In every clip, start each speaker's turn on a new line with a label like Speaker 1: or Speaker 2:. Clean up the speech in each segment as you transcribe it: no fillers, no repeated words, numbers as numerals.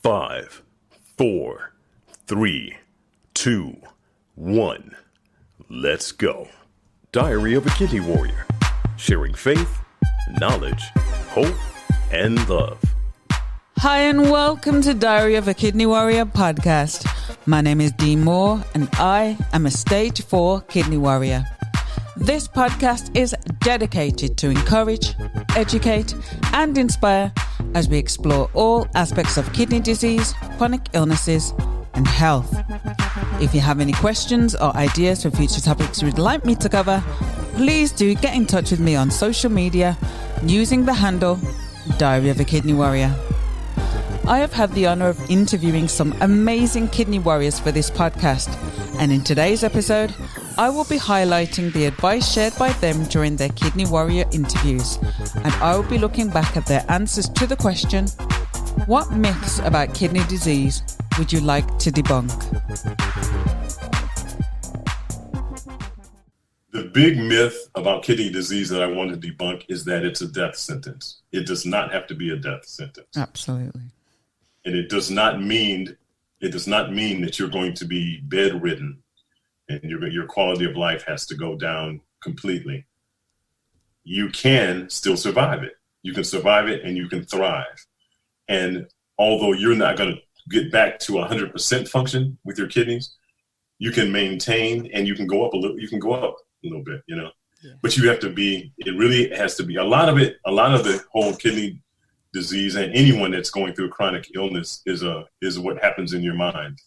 Speaker 1: 5, 4, 3, 2, 1. Let's go. Diary of a Kidney Warrior. Sharing faith, knowledge, hope, and love.
Speaker 2: Hi and welcome to Diary of a Kidney Warrior podcast. My name is Dee Moore and I am a stage 4 kidney warrior. This podcast is dedicated to encourage, educate and inspire as we explore all aspects of kidney disease, chronic illnesses and health. If you have any questions or ideas for future topics you'd like me to cover, please do get in touch with me on social media using the handle Diary of a Kidney Warrior. I have had the honour of interviewing some amazing kidney warriors for this podcast, and in today's episode, I will be highlighting the advice shared by them during their kidney warrior interviews, and I will be looking back at their answers to the question, what myths about kidney disease would you like to debunk?
Speaker 3: The big myth about kidney disease that I want to debunk is that it's a death sentence. It does not have to be a death sentence.
Speaker 2: Absolutely.
Speaker 3: And it does not mean that you're going to be bedridden and your quality of life has to go down completely. You can still survive it. You can survive it and you can thrive. And although you're not going to get back to 100% function with your kidneys, you can maintain and you can go up a little. You can go up a little bit, you know. Yeah. But you have to be. It really has to be a lot of the whole kidney disease and anyone that's going through chronic illness is what happens in your mind.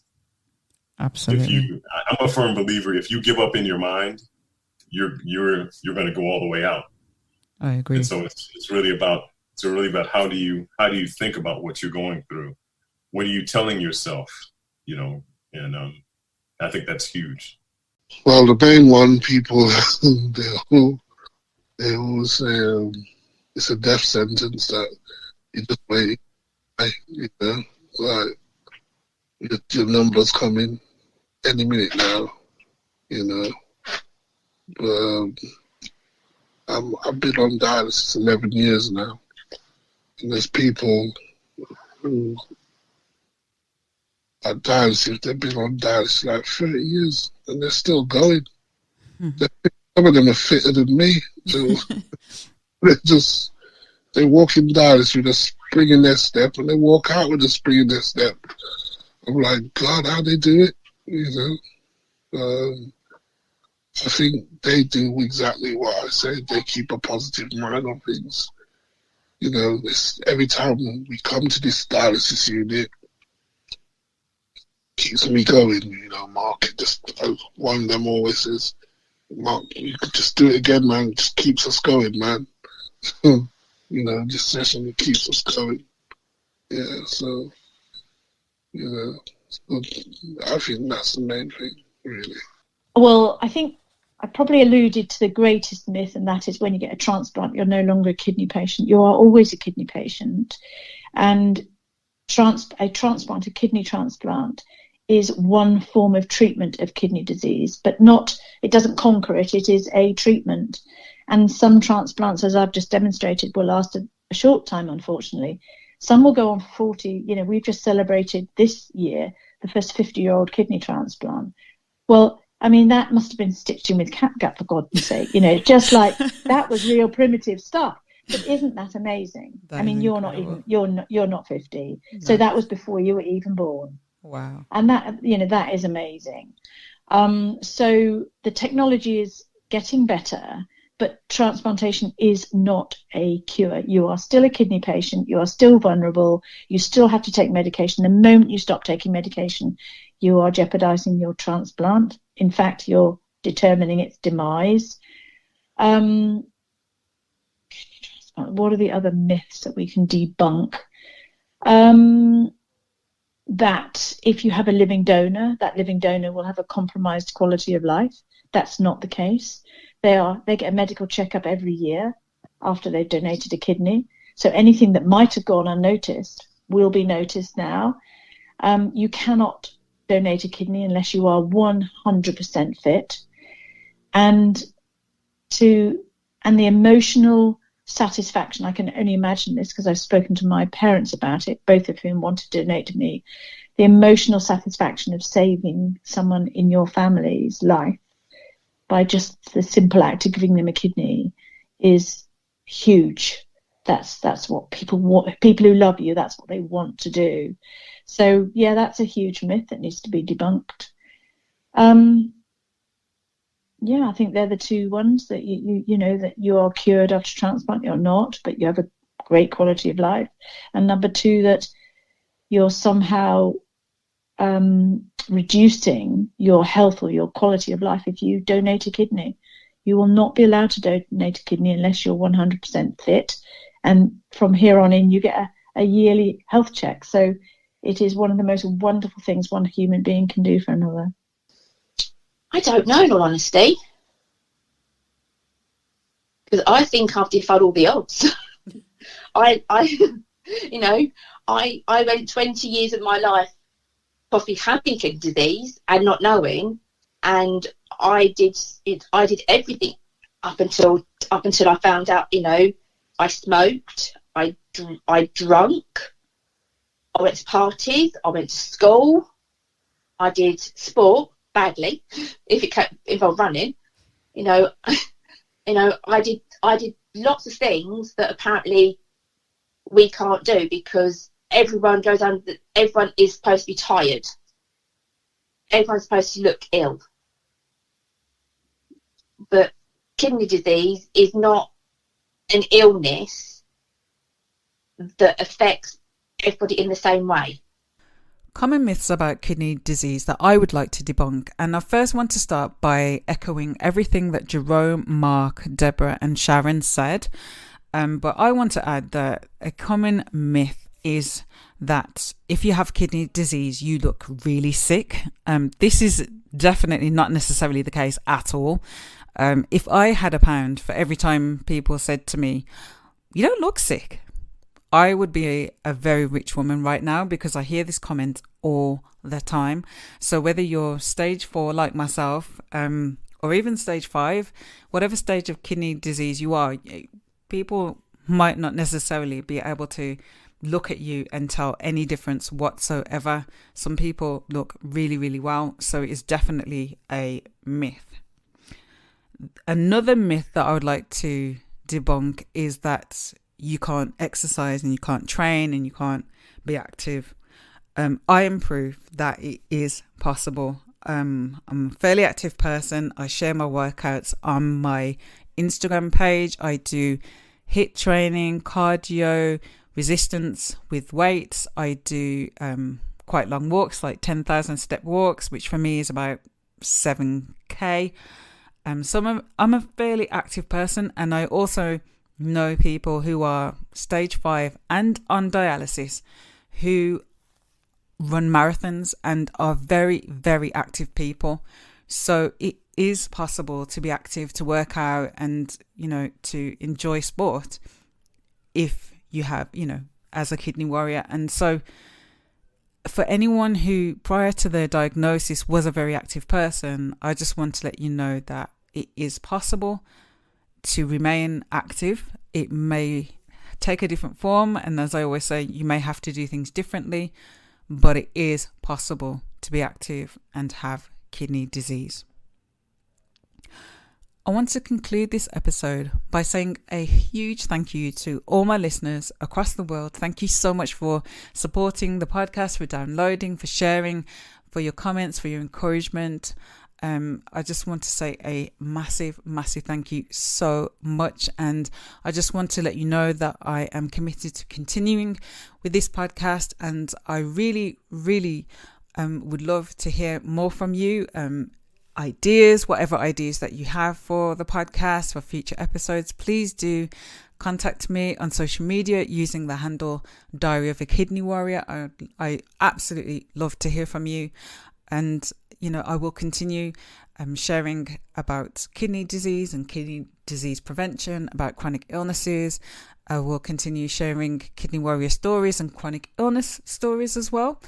Speaker 2: Absolutely.
Speaker 3: I'm a firm believer. If you give up in your mind, you're going to go all the way out.
Speaker 2: I agree.
Speaker 3: And so it's really about how do you think about what you're going through? What are you telling yourself? You know, and I think that's huge.
Speaker 4: Well, the main one, people they always say it's a death sentence that you just wait, you know, like your number's coming any minute now, you know. I've been on dialysis 11 years now, and there's people who at dialysis, they've been on dialysis like 30 years, and they're still going. Mm-hmm. Some of them are fitter than me. They walk in dialysis with a spring in their step, and they walk out with a spring in their step. I'm like, God, how they do it? You know, I think they do exactly what I say. They keep a positive mind on things. You know, every time we come to this dialysis unit, keeps me going. You know, Mark, one of them always says, Mark, you could just do it again, man. It just keeps us going, man. You know, this session, it keeps us going. Yeah, so, you know, I think that's the main thing, really.
Speaker 5: Well, I think I probably alluded to the greatest myth, and that is when you get a transplant, you're no longer a kidney patient. You are always a kidney patient. And a kidney transplant, is one form of treatment of kidney disease, but it doesn't conquer it. It is a treatment. And some transplants, as I've just demonstrated, will last a short time, unfortunately. Some will go on for 40. You know, we've just celebrated this year the first 50-year-old kidney transplant. Well, I mean, that must have been stitched in with catgut, for God's sake. You know, just like that was real primitive stuff. But isn't that amazing? I mean, you're not 50, no. So that was before you were even born.
Speaker 2: Wow.
Speaker 5: And that is amazing. So the technology is getting better, but transplantation is not a cure. You are still a kidney patient. You are still vulnerable. You still have to take medication. The moment you stop taking medication, you are jeopardizing your transplant. In fact, you're determining its demise. What are the other myths that we can debunk? That if you have a living donor, that living donor will have a compromised quality of life. That's not the case. They get a medical checkup every year after they've donated a kidney. So anything that might have gone unnoticed will be noticed now. You cannot donate a kidney unless you are 100% fit. And the emotional satisfaction, I can only imagine this because I've spoken to my parents about it, both of whom want to donate to me. The emotional satisfaction of saving someone in your family's life by just the simple act of giving them a kidney is huge. That's what people want. People who love you, that's what they want to do. So yeah, that's a huge myth that needs to be debunked. Yeah, I think they're the two ones that you know that you are cured after transplant, you're not, but you have a great quality of life. And number two, that you're somehow reducing your health or your quality of life if you donate a kidney. You will not be allowed to donate a kidney unless you're 100% fit. And from here on in, you get a yearly health check. So it is one of the most wonderful things one human being can do for another.
Speaker 6: I don't know, in all honesty, because I think I've defied all the odds. I went 20 years of my life possibly having kidney disease and not knowing, and I did everything up until I found out. I smoked, I drunk, I went to parties, I went to school, I did sport badly if it involved running. I did lots of things that apparently we can't do because everyone is supposed to be tired. Everyone's supposed to look ill. But kidney disease is not an illness that affects everybody in the same way.
Speaker 2: Common myths about kidney disease that I would like to debunk. And I first want to start by echoing everything that Jerome, Mark, Deborah and Sharon said. But I want to add that a common myth is that if you have kidney disease, you look really sick. This is definitely not necessarily the case at all. If I had £1 for every time people said to me, "You don't look sick," I would be a very rich woman right now, because I hear this comment all the time. So whether you're stage 4 like myself, or even stage 5, whatever stage of kidney disease you are, people might not necessarily be able to look at you and tell any difference whatsoever. Some people look really, really well. So it's definitely a myth. Another myth that I would like to debunk is that you can't exercise and you can't train and you can't be active. I am proof that it is possible. I'm a fairly active person. I share my workouts on my Instagram page. I do HIIT training, cardio, resistance with weights. I do quite long walks, like 10,000 step walks, which for me is about 7k. So I'm a fairly active person, and I also know people who are stage 5 and on dialysis who run marathons and are very, very active people. So it is possible to be active, to work out and, to enjoy sport if you have, as a kidney warrior. And so for anyone who prior to their diagnosis was a very active person, I just want to let you know that it is possible to remain active. It may take a different form, and as I always say, you may have to do things differently, but it is possible to be active and have kidney disease. I want to conclude this episode by saying a huge thank you to all my listeners across the world. Thank you so much for supporting the podcast, for downloading, for sharing, for your comments, for your encouragement. I just want to say a massive, massive thank you so much. And I just want to let you know that I am committed to continuing with this podcast. And I really, really would love to hear more from you. Ideas, whatever ideas that you have for the podcast, for future episodes, please do contact me on social media using the handle Diary of a Kidney Warrior. I absolutely love to hear from you. And I will continue sharing about kidney disease and kidney disease prevention, about chronic illnesses. I will continue sharing kidney warrior stories and chronic illness stories as well.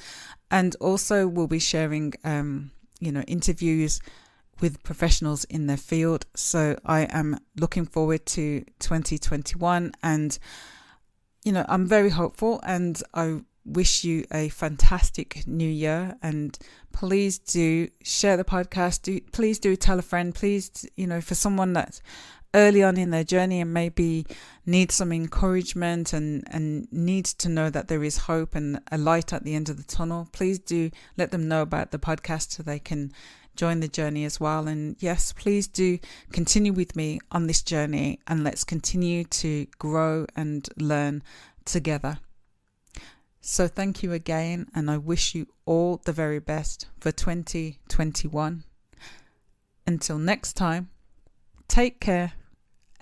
Speaker 2: And also we'll be sharing, interviews with professionals in their field. So I am looking forward to 2021, and I'm very hopeful, and I wish you a fantastic new year. And please do share the podcast. Please do tell a friend. Please, for someone that's early on in their journey and maybe needs some encouragement and needs to know that there is hope and a light at the end of the tunnel, please do let them know about the podcast so they can join the journey as well. And yes, please do continue with me on this journey, and let's continue to grow and learn together. So thank you again, and I wish you all the very best for 2021. Until next time, take care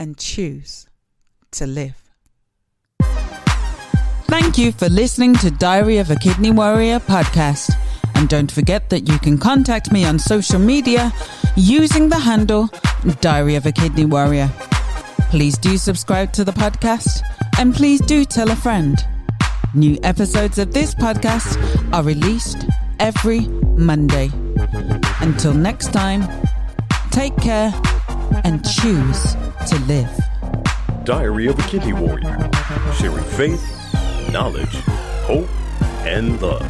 Speaker 2: and choose to live. Thank you for listening to Diary of a Kidney Warrior podcast. And don't forget that you can contact me on social media using the handle Diary of a Kidney Warrior. Please do subscribe to the podcast, and please do tell a friend. New episodes of this podcast are released every Monday. Until next time, take care and choose to live.
Speaker 1: Diary of a Kidney Warrior, sharing faith, knowledge, hope, and love.